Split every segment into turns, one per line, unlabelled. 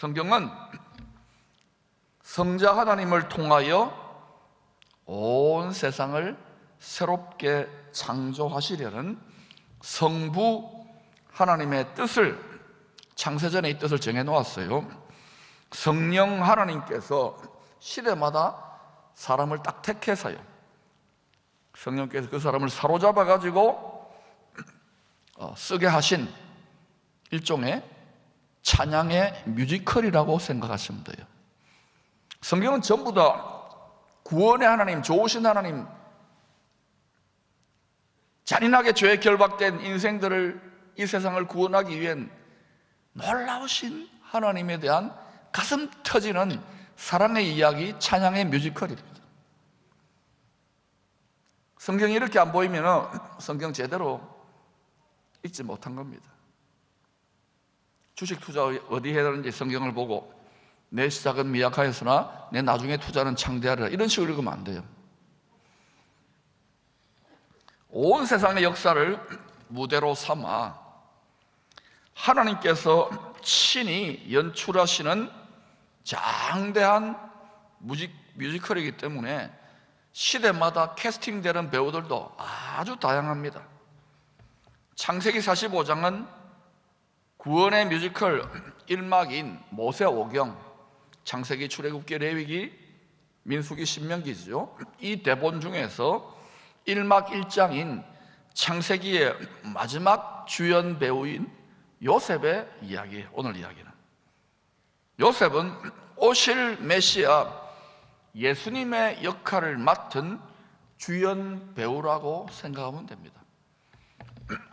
성경은 성자 하나님을 통하여 온 세상을 새롭게 창조하시려는 성부 하나님의 뜻을, 창세전에 이 뜻을 정해놓았어요. 성령 하나님께서 시대마다 사람을 딱 택해서요, 성령께서 그 사람을 사로잡아 가지고 쓰게 하신 일종의 찬양의 뮤지컬이라고 생각하시면 돼요. 성경은 전부 다 구원의 하나님, 좋으신 하나님, 잔인하게 죄에 결박된 인생들을, 이 세상을 구원하기 위한 놀라우신 하나님에 대한 가슴 터지는 사랑의 이야기, 찬양의 뮤지컬입니다. 성경이 이렇게 안 보이면 성경 제대로 읽지 못한 겁니다. 주식 투자 어디 해야 되는지 성경을 보고 내 시작은 미약하였으나 내 나중에 투자는 창대하리라, 이런 식으로 읽으면 안 돼요. 온 세상의 역사를 무대로 삼아 하나님께서 친히 연출하시는 장대한 뮤지컬이기 때문에 시대마다 캐스팅되는 배우들도 아주 다양합니다. 창세기 45장은 구원의 뮤지컬 1막인 모세오경, 창세기, 출애굽기, 레위기, 민수기, 신명기죠. 이 대본 중에서 1막 1장인 창세기의 마지막 주연 배우인 요셉의 이야기예요. 오늘 이야기는 요셉은 오실 메시아 예수님의 역할을 맡은 주연 배우라고 생각하면 됩니다.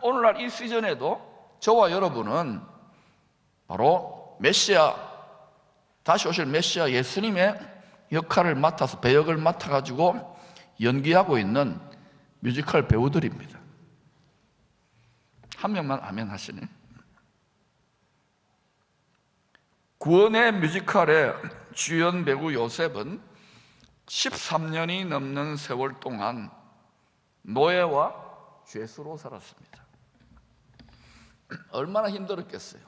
오늘날 이 시즌에도 저와 여러분은 바로 메시아, 다시 오실 메시아 예수님의 역할을 맡아서, 배역을 맡아가지고 연기하고 있는 뮤지컬 배우들입니다. 한 명만 아멘 하시네. 구원의 뮤지컬의 주연 배우 요셉은 13년이 넘는 세월 동안 노예와 죄수로 살았습니다. 얼마나 힘들었겠어요.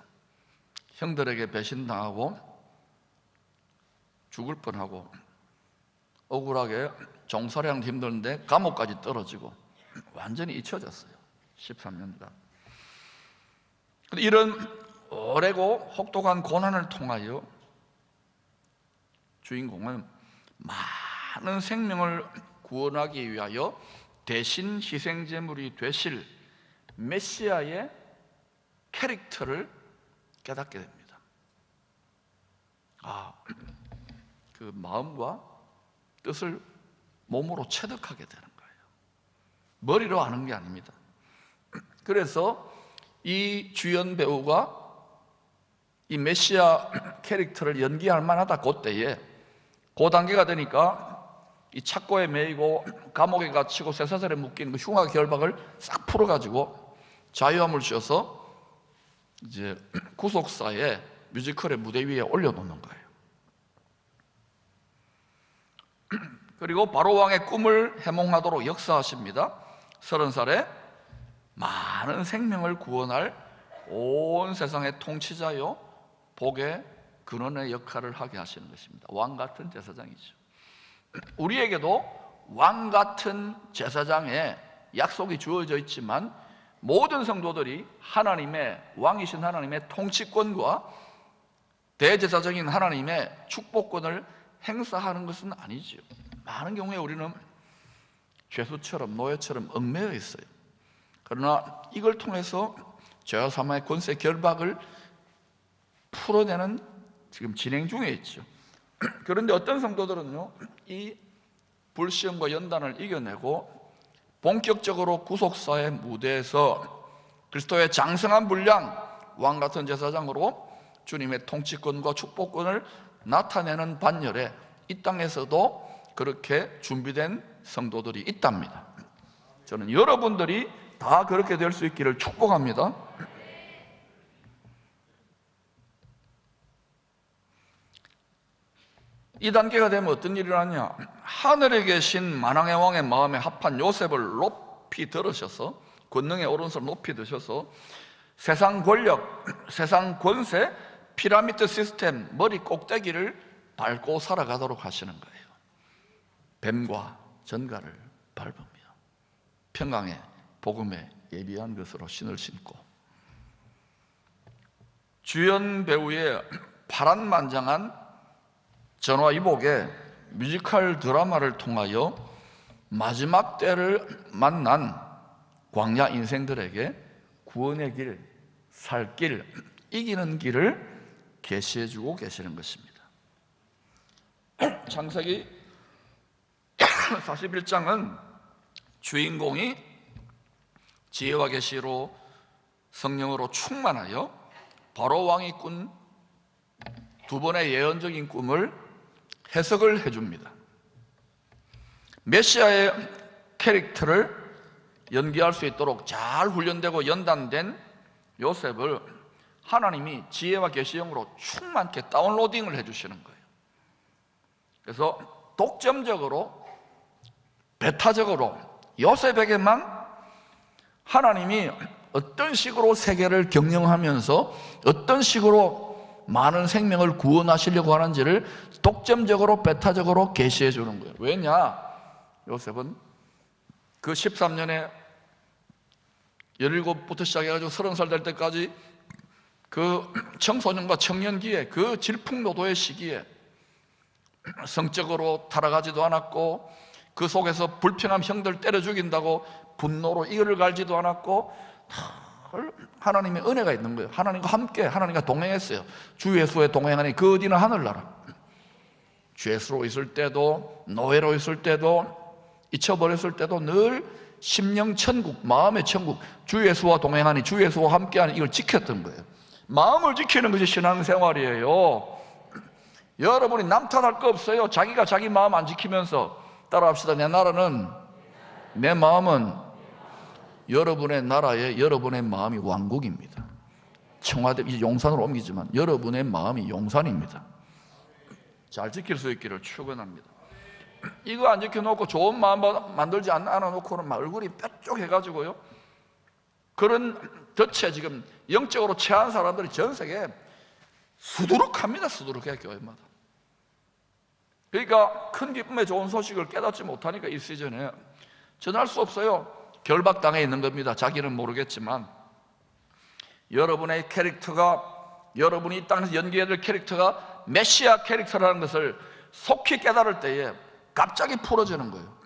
형들에게 배신당하고 죽을 뻔하고 억울하게 종살이하는 힘들는데 감옥까지 떨어지고 완전히 잊혀졌어요. 13년간. 이런 오래고 혹독한 고난을 통하여 주인공은 많은 생명을 구원하기 위하여 대신 희생제물이 되실 메시아의 캐릭터를 깨닫게 됩니다. 그 마음과 뜻을 몸으로 체득하게 되는 거예요. 머리로 아는 게 아닙니다. 그래서 이 주연 배우가 이 메시아 캐릭터를 연기할 만하다, 그때에 그 단계가 되니까 이 착고에 매이고 감옥에 갇히고 쇠사슬에 묶인 그 흉악 결박을 싹 풀어가지고 자유함을 주셔서 이제 구속사의 뮤지컬의 무대 위에 올려놓는 거예요. 그리고 바로왕의 꿈을 해몽하도록 역사하십니다. 30살에 많은 생명을 구원할 온 세상의 통치자요 복의 근원의 역할을 하게 하시는 것입니다. 왕 같은 제사장이죠. 우리에게도 왕 같은 제사장의 약속이 주어져 있지만 모든 성도들이 하나님의, 왕이신 하나님의 통치권과 대제사장인 하나님의 축복권을 행사하는 것은 아니지요. 많은 경우에 우리는 죄수처럼, 노예처럼 얽매여 있어요. 그러나 이걸 통해서 죄와 사망의 권세 결박을 풀어내는 지금 진행 중에 있죠. 그런데 어떤 성도들은요, 이 불시험과 연단을 이겨내고 본격적으로 구속사의 무대에서 그리스도의 장성한 분량, 왕같은 제사장으로 주님의 통치권과 축복권을 나타내는 반열에 이 땅에서도 그렇게 준비된 성도들이 있답니다. 저는 여러분들이 다 그렇게 될 수 있기를 축복합니다. 이 단계가 되면 어떤 일이 일어나냐? 하늘에 계신 만왕의 왕의 마음에 합한 요셉을 높이 들으셔서, 권능의 오른손을 높이 드셔서 세상 권력, 세상 권세, 피라미드 시스템 머리 꼭대기를 밟고 살아가도록 하시는 거예요. 뱀과 전갈을 밟으며 평강의 복음에 예비한 것으로 신을 신고, 주연 배우의 파란만장한 전화위복의 뮤지컬 드라마를 통하여 마지막 때를 만난 광야 인생들에게 구원의 길, 살 길, 이기는 길을 계시해 주고 계시는 것입니다. 창세기 41장은 주인공이 지혜와 계시로 성령으로 충만하여 바로 왕이 꾼 두 번의 예언적인 꿈을 해석을 해줍니다. 메시아의 캐릭터를 연기할 수 있도록 잘 훈련되고 연단된 요셉을 하나님이 지혜와 계시형으로 충만케 다운로딩을 해주시는 거예요. 그래서 독점적으로, 배타적으로 요셉에게만 하나님이 어떤 식으로 세계를 경영하면서 어떤 식으로 많은 생명을 구원하시려고 하는지를 독점적으로, 배타적으로 계시해 주는 거예요. 왜냐? 요셉은 그 13년에 17부터 시작해가지고 30살 될 때까지 그 청소년과 청년기에, 그 질풍노도의 시기에 성적으로 타락하지도 않았고, 그 속에서 불평함 형들 때려 죽인다고 분노로 이를 갈지도 않았고, 하나님의 은혜가 있는 거예요. 하나님과 함께, 하나님과 동행했어요. 주 예수에 동행하니 그 어디는 하늘나라. 죄수로 있을 때도, 노예로 있을 때도, 잊혀버렸을 때도 늘 심령 천국, 마음의 천국, 주 예수와 동행하니, 주 예수와 함께하니, 이걸 지켰던 거예요. 마음을 지키는 것이 신앙생활이에요. 여러분이 남탓할 거 없어요. 자기가 자기 마음 안 지키면서. 따라합시다. 내 나라는, 내 마음은 여러분의 나라에 여러분의 마음이 왕국입니다. 청와대, 이제 용산으로 옮기지만 여러분의 마음이 용산입니다. 잘 지킬 수 있기를 축원합니다. 이거 안 지켜놓고 좋은 마음 만들지 않아놓고는 막 얼굴이 뾰족해가지고요, 그런 덫에 지금 영적으로 체한 사람들이 전 세계에 수두룩합니다. 수두룩해, 교회마다. 그러니까 큰 기쁨의 좋은 소식을 깨닫지 못하니까 이 시즌에 전할 수 없어요. 결박당해 있는 겁니다. 자기는 모르겠지만 여러분의 캐릭터가, 여러분이 이 땅에서 연기해야 될 캐릭터가 메시아 캐릭터라는 것을 속히 깨달을 때에 갑자기 풀어지는 거예요.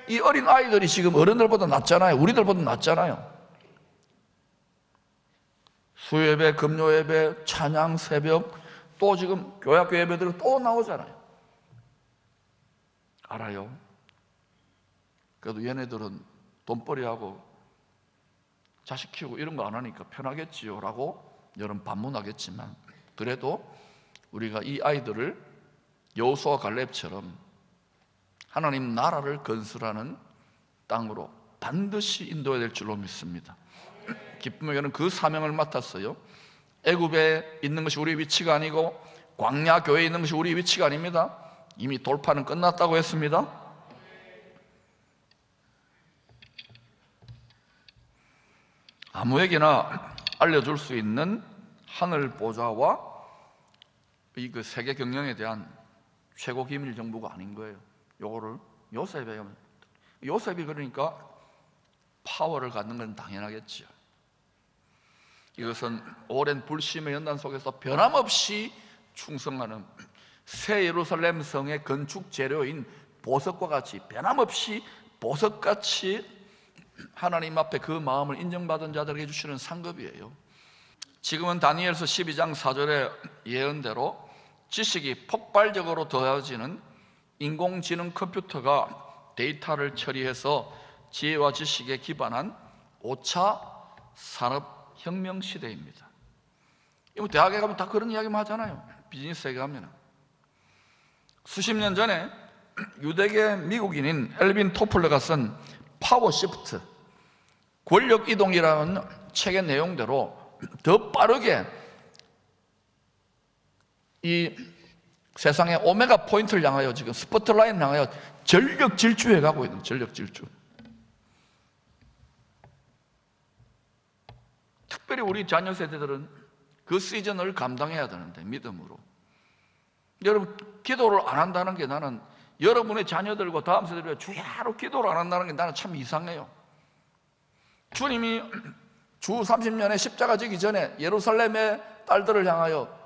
이 어린 아이들이 지금 어른들보다 낫잖아요. 우리들보다 낫잖아요. 수요예배, 금요예배, 찬양, 새벽, 또 지금 교회학교 예배들은 또 나오잖아요. 알아요. 그래도 얘네들은 돈벌이하고 자식 키우고 이런 거 안 하니까 편하겠지요 라고 여러분 반문하겠지만, 그래도 우리가 이 아이들을 여호수아 갈렙처럼 하나님 나라를 건설하는 땅으로 반드시 인도해야 될 줄로 믿습니다. 기쁨의 교회는 그 사명을 맡았어요. 애굽에 있는 것이 우리의 위치가 아니고 광야 교회에 있는 것이 우리의 위치가 아닙니다. 이미 돌파는 끝났다고 했습니다. 아무에게나 알려줄 수 있는 하늘 보좌와 이 그 세계 경영에 대한 최고 기밀 정보가 아닌 거예요. 요거를 요셉이 그러니까 파워를 갖는 건 당연하겠죠. 이것은 오랜 불심의 연단 속에서 변함없이 충성하는 새 예루살렘 성의 건축 재료인 보석과 같이, 변함없이 보석같이 하나님 앞에 그 마음을 인정받은 자들에게 주시는 상급이에요. 지금은 다니엘서 12장 4절의 예언대로 지식이 폭발적으로 더해지는 인공지능 컴퓨터가 데이터를 처리해서 지혜와 지식에 기반한 5차 산업혁명 시대입니다. 대학에 가면 다 그런 이야기만 하잖아요. 비즈니스에 가면. 수십 년 전에 유대계 미국인인 엘빈 토플러가 쓴 파워 시프트, 권력 이동이라는 책의 내용대로 더 빠르게 이 세상의 오메가 포인트를 향하여 지금 스포트라인을 향하여 전력 질주해 가고 있는 전력 질주. 특별히 우리 자녀 세대들은 그 시즌을 감당해야 되는데 믿음으로. 여러분, 기도를 안 한다는 게 나는 여러분의 자녀들과 다음 세대를 주야로 기도를 안 한다는 게 나는 참 이상해요. 주님이 주 30년에 십자가 지기 전에 예루살렘의 딸들을 향하여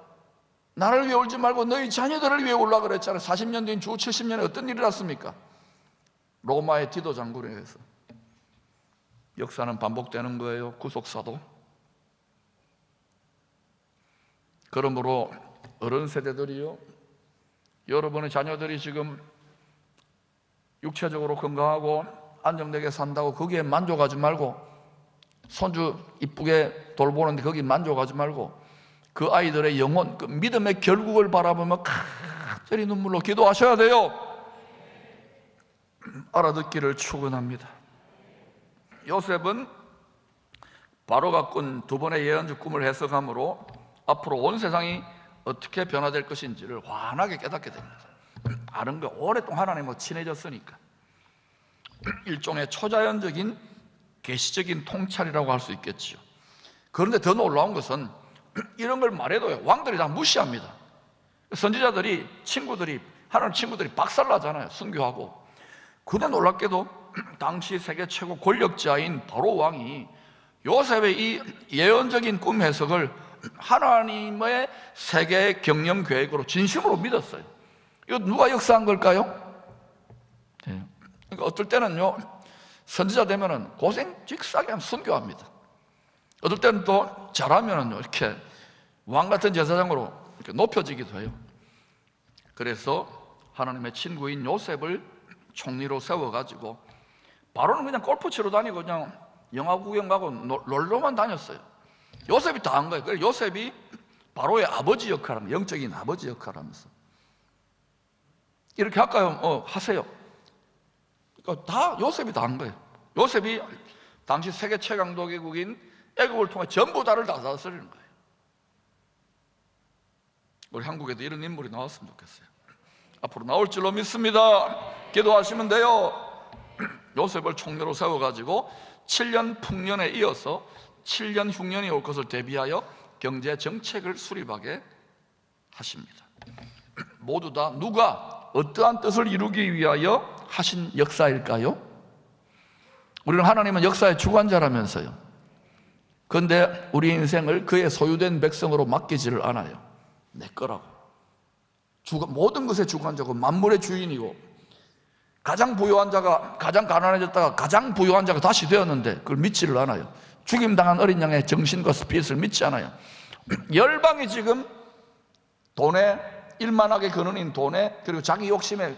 나를 위해 울지 말고 너희 자녀들을 위해 울라 그랬잖아요. 40년 뒤인 주 70년에 어떤 일이 났습니까? 로마의 디도 장군에 의해서. 역사는 반복되는 거예요. 구속사도. 그러므로 어른 세대들이요, 여러분의 자녀들이 지금 육체적으로 건강하고 안정되게 산다고 거기에 만족하지 말고, 손주 이쁘게 돌보는데 거기 만족하지 말고 그 아이들의 영혼, 그 믿음의 결국을 바라보며 간절히 눈물로 기도하셔야 돼요. 알아듣기를 축원합니다. 요셉은 바로가 꾼 두 번의 예언적 꿈을 해석함으로 앞으로 온 세상이 어떻게 변화될 것인지를 환하게 깨닫게 됩니다. 아는 거 오랫동안 하나님과 친해졌으니까. 일종의 초자연적인 계시적인 통찰이라고 할 수 있겠지요. 그런데 더 놀라운 것은 이런 걸 말해도 왕들이 다 무시합니다. 선지자들이, 친구들이, 하나님 친구들이 박살나잖아요. 순교하고. 근데 놀랍게도 당시 세계 최고 권력자인 바로 왕이 요셉의 이 예언적인 꿈 해석을 하나님의 세계 경영 계획으로 진심으로 믿었어요. 이거 누가 역사한 걸까요? 네. 그러니까 어떨 때는요, 선지자 되면은 고생 직사게 순교합니다. 어떨 때는 또 잘하면은요, 이렇게 왕 같은 제사장으로 이렇게 높여지기도 해요. 그래서 하나님의 친구인 요셉을 총리로 세워가지고 바로는 그냥 골프 치러 다니고 그냥 영화 구경 가고 놀러만 다녔어요. 요셉이 다 한 거예요. 그래서 요셉이 바로의 아버지 역할을, 영적인 아버지 역할을 하면서 이렇게 할까요? 하세요. 그러니까 다 요셉이 다 한 거예요. 요셉이 당시 세계 최강도 개국인 애국을 통해 전부 다를 다스리는 거예요. 우리 한국에도 이런 인물이 나왔으면 좋겠어요. 앞으로 나올 줄로 믿습니다. 기도하시면 돼요. 요셉을 총리로 세워가지고 7년 풍년에 이어서 7년 흉년이 올 것을 대비하여 경제 정책을 수립하게 하십니다. 모두 다 누가 어떠한 뜻을 이루기 위하여 하신 역사일까요? 우리는 하나님은 역사의 주관자라면서요. 그런데 우리 인생을 그의 소유된 백성으로 맡기지를 않아요. 내 거라고. 모든 것의 주관자고 만물의 주인이고, 가장 부유한 자가 가장 가난해졌다가 가장 부유한 자가 다시 되었는데 그걸 믿지를 않아요. 죽임당한 어린 양의 정신과 스피릿을 믿지 않아요. 열방이 지금 돈에, 일만하게 근원인 돈에, 그리고 자기 욕심에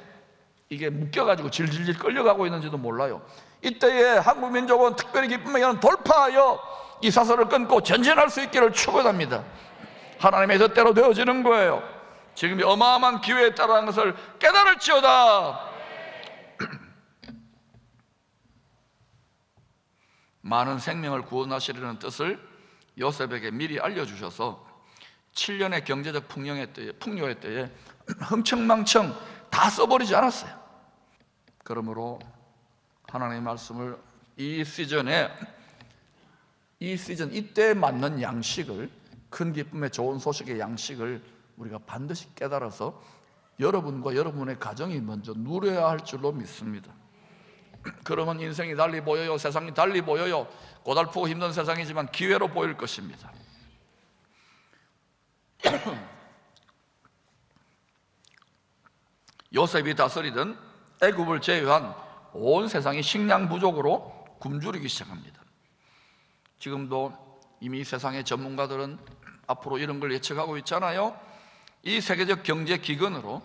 이게 묶여가지고 질질질 끌려가고 있는지도 몰라요. 이때에 한국 민족은 특별히 기쁨의 연을 돌파하여 이 사슬을 끊고 전진할 수 있기를 축원합니다. 하나님의 뜻대로 되어지는 거예요. 지금 어마어마한 기회에 따라하는 것을 깨달을지어다. 많은 생명을 구원하시려는 뜻을 요셉에게 미리 알려주셔서 7년의 경제적 풍요의 때에 흥청망청 다 써버리지 않았어요. 그러므로 하나님의 말씀을 이 시즌에 이때에 맞는 양식을, 큰 기쁨의 좋은 소식의 양식을 우리가 반드시 깨달아서 여러분과 여러분의 가정이 먼저 누려야 할 줄로 믿습니다. 그러면 인생이 달리 보여요. 세상이 달리 보여요. 고달프고 힘든 세상이지만 기회로 보일 것입니다. 요셉이 다스리던 애굽을 제외한 온 세상이 식량 부족으로 굶주리기 시작합니다. 지금도 이미 세상의 전문가들은 앞으로 이런 걸 예측하고 있잖아요. 이 세계적 경제 기근으로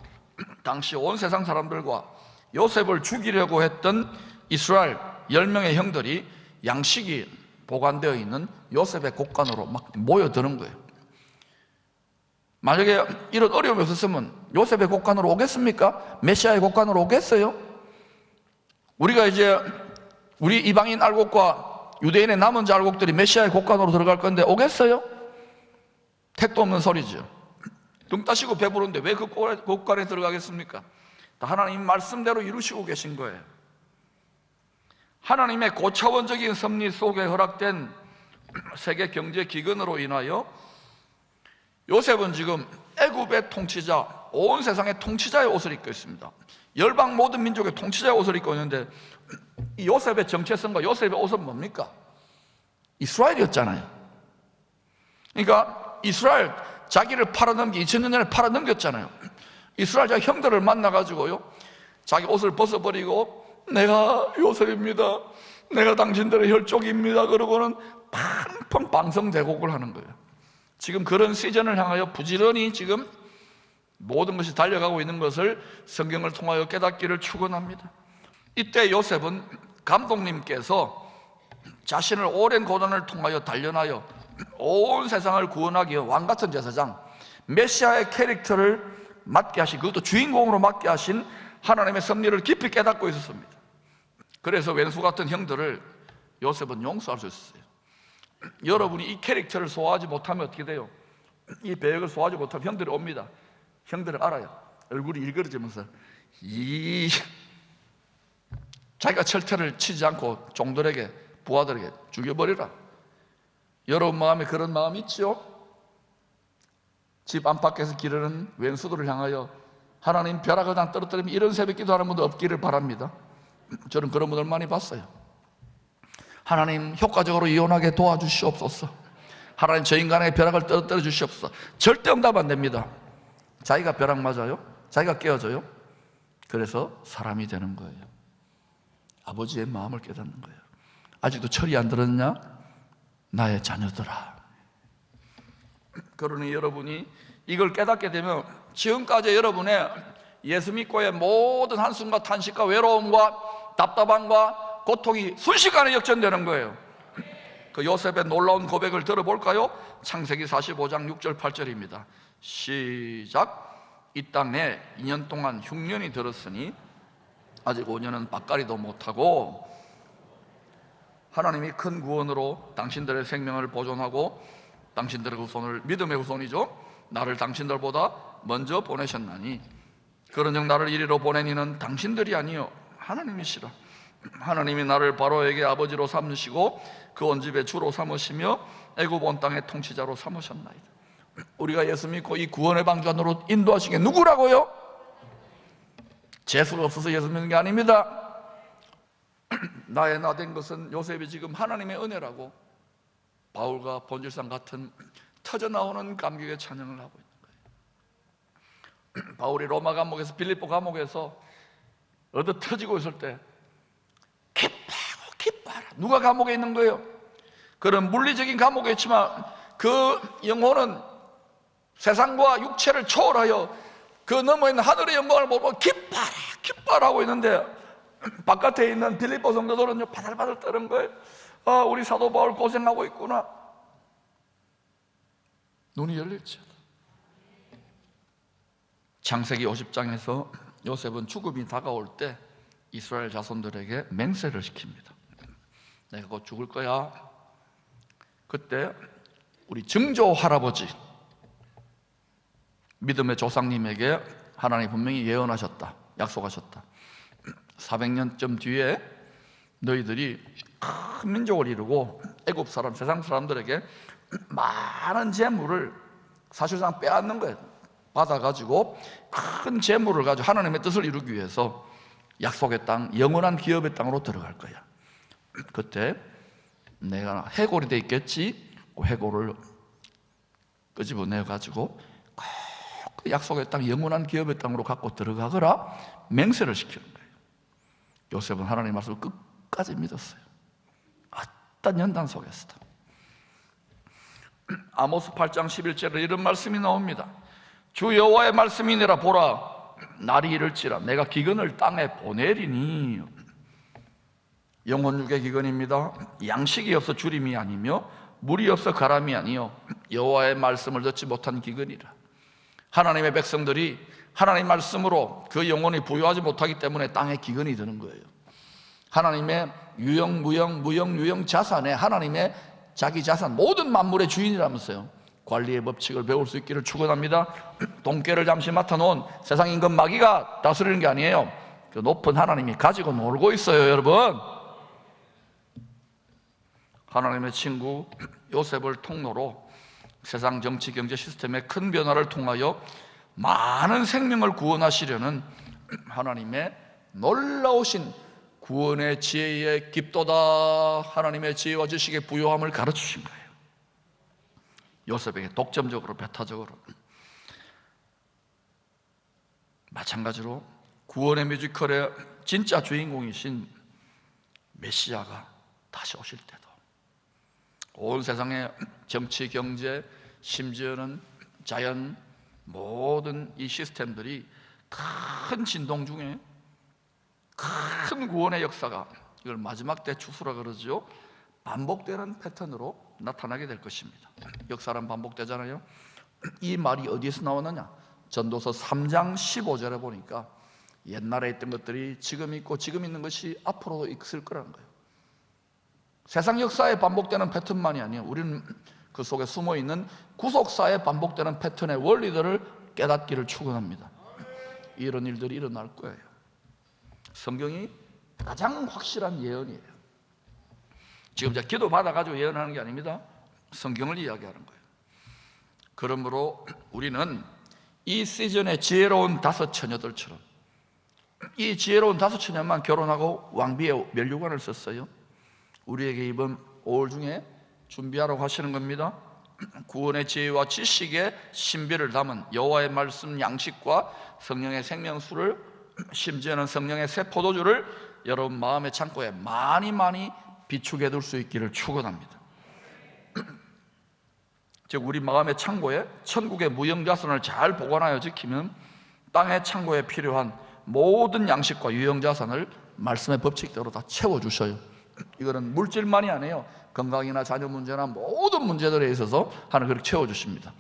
당시 온 세상 사람들과 요셉을 죽이려고 했던 이스라엘 10명의 형들이 양식이 보관되어 있는 요셉의 곳간으로 막 모여드는 거예요. 만약에 이런 어려움이 없었으면 요셉의 곳간으로 오겠습니까? 메시아의 곳간으로 오겠어요? 우리가 이제 우리 이방인 알곡과 유대인의 남은 자 알곡들이 메시아의 곳간으로 들어갈 건데 오겠어요? 택도 없는 소리죠. 등 따시고 배부른데 왜 그 고관에 들어가겠습니까? 다 하나님 말씀대로 이루시고 계신 거예요. 하나님의 고차원적인 섭리 속에 허락된 세계 경제 기근으로 인하여 요셉은 지금 애굽의 통치자, 온 세상의 통치자의 옷을 입고 있습니다. 열방 모든 민족의 통치자의 옷을 입고 있는데, 이 요셉의 정체성과 요셉의 옷은 뭡니까? 이스라엘이었잖아요. 그러니까 이스라엘, 자기를 팔아넘기 2000년 전에 팔아넘겼잖아요. 이스라엘 자기 형들을 만나가지고요, 자기 옷을 벗어버리고 내가 요셉입니다, 내가 당신들의 혈족입니다 그러고는 팡팡 방성대곡을 하는 거예요. 지금 그런 시즌을 향하여 부지런히 지금 모든 것이 달려가고 있는 것을 성경을 통하여 깨닫기를 축원합니다. 이때 요셉은 감독님께서 자신을 오랜 고난을 통하여 단련하여 온 세상을 구원하기 위해 왕같은 제사장, 메시아의 캐릭터를 맡게 하신, 그것도 주인공으로 맡게 하신 하나님의 섭리를 깊이 깨닫고 있었습니다. 그래서 왼수 같은 형들을 요셉은 용서할 수 있었어요. 여러분이 이 캐릭터를 소화하지 못하면 어떻게 돼요? 이 배역을 소화하지 못하면 형들이 옵니다. 형들을 알아요. 얼굴이 일그러지면서 자기가 철퇴를 치지 않고 종들에게, 부하들에게 죽여버리라. 여러분 마음에 그런 마음이 있죠? 집 안팎에서 기르는 왼수들을 향하여 하나님 벼락을 다 떨어뜨리면 이런 새벽 기도하는 분도 없기를 바랍니다. 저는 그런 분들 많이 봤어요. 하나님 효과적으로 이혼하게 도와주시옵소서. 하나님 저 인간의 벼락을 떨어뜨려 주시옵소서. 절대 응답 안 됩니다. 자기가 벼락 맞아요, 자기가 깨어져요. 그래서 사람이 되는 거예요. 아버지의 마음을 깨닫는 거예요. 아직도 철이 안 들었냐? 나의 자녀들아. 그러니 여러분이 이걸 깨닫게 되면 지금까지 여러분의 예수 믿고의 모든 한숨과 탄식과 외로움과 답답함과 고통이 순식간에 역전되는 거예요. 그 요셉의 놀라운 고백을 들어볼까요? 창세기 45장 6절 8절입니다 시작. 이 땅에 2년 동안 흉년이 들었으니 아직 5년은 밭갈이도 못하고 하나님이 큰 구원으로 당신들의 생명을 보존하고 당신들의 후손을, 믿음의 후손이죠, 나를 당신들보다 먼저 보내셨나니 그런즉 나를 이리로 보낸 이는 당신들이 아니요 하나님이시라. 하나님이 나를 바로에게 아버지로 삼으시고 그 온 집의 주로 삼으시며 애굽 온 땅의 통치자로 삼으셨나이다. 우리가 예수 믿고 이 구원의 방전으로 인도하신 게 누구라고요? 재수가 없어서 예수 믿는 게 아닙니다. 나의 나 된 것은 요셉이 지금 하나님의 은혜라고 바울과 본질상 같은 터져나오는 감격의 찬양을 하고 있는 거예요. 바울이 로마 감옥에서, 빌립보 감옥에서 얻어 터지고 있을 때 기뻐하라. 누가 감옥에 있는 거예요? 그런 물리적인 감옥에 있지만 그 영혼은 세상과 육체를 초월하여 그 너머에 있는 하늘의 영광을 보고 기뻐하라 하고 있는데, 바깥에 있는 빌립보 성도들은 바들바들 떠는 거예요. 아, 우리 사도 바울 고생하고 있구나. 눈이 열릴지어다. 창세기 50장에서 요셉은 죽음이 다가올 때 이스라엘 자손들에게 맹세를 시킵니다. 내가 곧 죽을 거야. 그때 우리 증조 할아버지, 믿음의 조상님에게 하나님이 분명히 예언하셨다, 약속하셨다. 400년쯤 뒤에 너희들이 큰 민족을 이루고 애굽 사람, 세상 사람들에게 많은 재물을 사실상 빼앗는 거예요. 받아가지고 큰 재물을 가지고 하나님의 뜻을 이루기 위해서 약속의 땅, 영원한 기업의 땅으로 들어갈 거야. 그때 내가 해골이 돼 있겠지. 그 해골을 끄집어내가지고 그 약속의 땅, 영원한 기업의 땅으로 갖고 들어가거라 맹세를 시키는 거예요. 요셉은 하나님의 말씀을 끝까지 믿었어요. 어떤 연단 속에서도. 아모스 8장 11절에 이런 말씀이 나옵니다. 주 여호와의 말씀이니라. 보라, 날이 이를지라 내가 기근을 땅에 보내리니. 영혼육의 기근입니다. 양식이 없어 주림이 아니며 물이 없어 가람이 아니요 여호와의 말씀을 듣지 못한 기근이라. 하나님의 백성들이 하나님의 말씀으로 그 영혼이 부유하지 못하기 때문에 땅에 기근이 드는 거예요. 하나님의 유형, 무형, 무형, 유형 자산에 하나님의 자기 자산, 모든 만물의 주인이라면서요. 관리의 법칙을 배울 수 있기를 축원합니다. 돈꾀를 잠시 맡아놓은 세상 임금 마귀가 다스리는 게 아니에요. 그 높은 하나님이 가지고 놀고 있어요, 여러분. 하나님의 친구 요셉을 통로로 세상 정치 경제 시스템의 큰 변화를 통하여 많은 생명을 구원하시려는 하나님의 놀라우신 구원의 지혜에 깊도다 하나님의 지혜와 지식의 부요함을 가르치신 거예요. 요셉에게 독점적으로, 배타적으로. 마찬가지로 구원의 뮤지컬의 진짜 주인공이신 메시아가 다시 오실 때도 온 세상의 정치, 경제, 심지어는 자연, 모든 이 시스템들이 큰 진동 중에 큰 구원의 역사가, 이걸 마지막 때 추수라 그러죠, 반복되는 패턴으로 나타나게 될 것입니다. 역사란 반복되잖아요. 이 말이 어디에서 나왔느냐? 전도서 3장 15절에 보니까 옛날에 있던 것들이 지금 있고 지금 있는 것이 앞으로도 있을 거라는 거예요. 세상 역사에 반복되는 패턴만이 아니에요. 우리는 그 속에 숨어있는 구속사에 반복되는 패턴의 원리들을 깨닫기를 축원합니다. 이런 일들이 일어날 거예요. 성경이 가장 확실한 예언이에요. 지금 제가 기도 받아가지고 예언하는 게 아닙니다. 성경을 이야기하는 거예요. 그러므로 우리는 이 시즌의 지혜로운 다섯 처녀들처럼, 이 지혜로운 다섯 처녀만 결혼하고 왕비의 면류관을 썼어요. 우리에게 이번 5월 중에 준비하라고 하시는 겁니다. 구원의 지혜와 지식의 신비를 담은 여호와의 말씀 양식과 성령의 생명수를, 심지어는 성령의 새 포도주를 여러분 마음의 창고에 많이 비축해 둘 수 있기를 축원합니다. 즉 우리 마음의 창고에 천국의 무형자산을 잘 보관하여 지키면 땅의 창고에 필요한 모든 양식과 유형자산을 말씀의 법칙대로 다 채워주셔요. 이거는 물질만이 아니에요. 건강이나 자녀 문제나 모든 문제들에 있어서 하나님 그렇게 채워주십니다.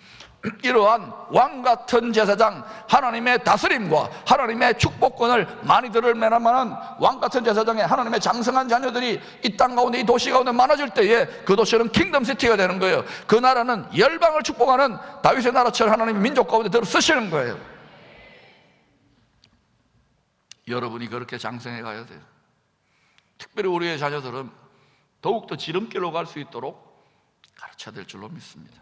이러한 왕같은 제사장, 하나님의 다스림과 하나님의 축복권을 많이들을 매라만한 왕같은 제사장에 하나님의 장성한 자녀들이 이 땅 가운데, 이 도시 가운데 많아질 때에 그 도시는 킹덤시티가 되는 거예요. 그 나라는 열방을 축복하는 다윗의 나라처럼 하나님의 민족 가운데 들어 쓰시는 거예요. 여러분이 그렇게 장성해 가야 돼요. 특별히 우리의 자녀들은 더욱더 지름길로 갈 수 있도록 가르쳐야 될 줄로 믿습니다.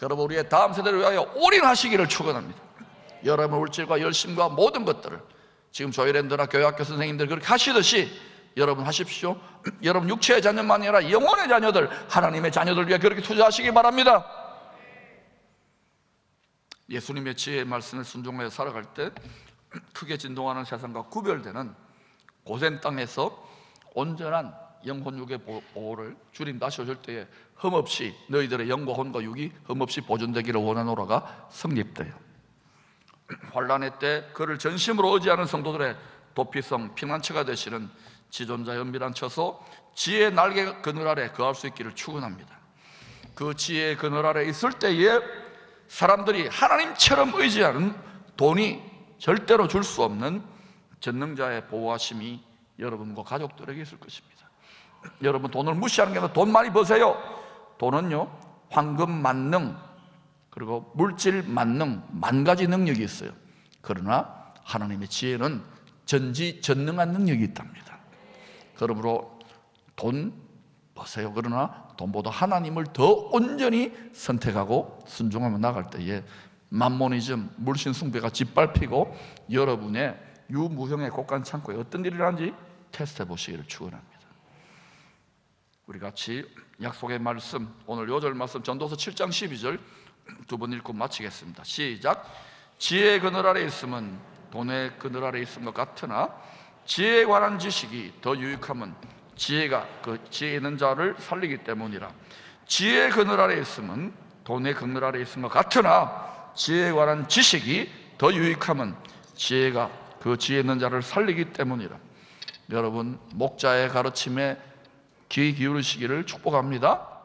여러분 우리의 다음 세대를 위하여 올인하시기를 축원합니다. 여러분의 물질과 열심과 모든 것들을 지금 조이랜드나 교회학교 선생님들 그렇게 하시듯이 여러분 하십시오. 여러분 육체의 자녀만이 아니라 영혼의 자녀들, 하나님의 자녀들 위해 그렇게 투자하시기 바랍니다. 예수님의 지혜의 말씀을 순종하여 살아갈 때 크게 진동하는 세상과 구별되는 고센 땅에서 온전한 영혼 육의 보호를 주님 다시 오실 때에 흠없이 너희들의 영과 혼과 육이 흠없이 보존되기를 원하노라가 성립돼요. 환난의 때 그를 전심으로 의지하는 성도들의 도피성 피난처가 되시는 지존자 연밀한 처소 지혜의 날개 그늘 아래 거할 수 있기를 축원합니다. 그 지혜의 그늘 아래 있을 때에 사람들이 하나님처럼 의지하는 돈이 절대로 줄 수 없는 전능자의 보호하심이 여러분과 가족들에게 있을 것입니다. 여러분 돈을 무시하는 게 아니라 돈 많이 버세요. 돈은요 황금 만능 그리고 물질 만능 만 가지 능력이 있어요. 그러나 하나님의 지혜는 전지전능한 능력이 있답니다. 그러므로 돈 버세요. 그러나 돈보다 하나님을 더 온전히 선택하고 순종하며 나갈 때에 만모니즘, 물신숭배가 짓밟히고 여러분의 유무형의 곳간 창고에 어떤 일이 일어나는지 테스트해 보시기를 축원합니다. 우리 같이 약속의 말씀, 오늘 요절 말씀 전도서 7장 12절 두 번 읽고 마치겠습니다. 시작. 지혜의 그늘 아래 있으면 돈의 그늘 아래 있은 것 같으나 지혜에 관한 지식이 더 유익함은 지혜가 그 지혜 있는 자를 살리기 때문이라. 지혜의 그늘 아래 있으면 돈의 그늘 아래 있은 것 같으나 지혜에 관한 지식이 더 유익함은 지혜가 그 지혜 있는 자를 살리기 때문이라. 여러분 목자의 가르침에 귀 기울이시기를 축복합니다.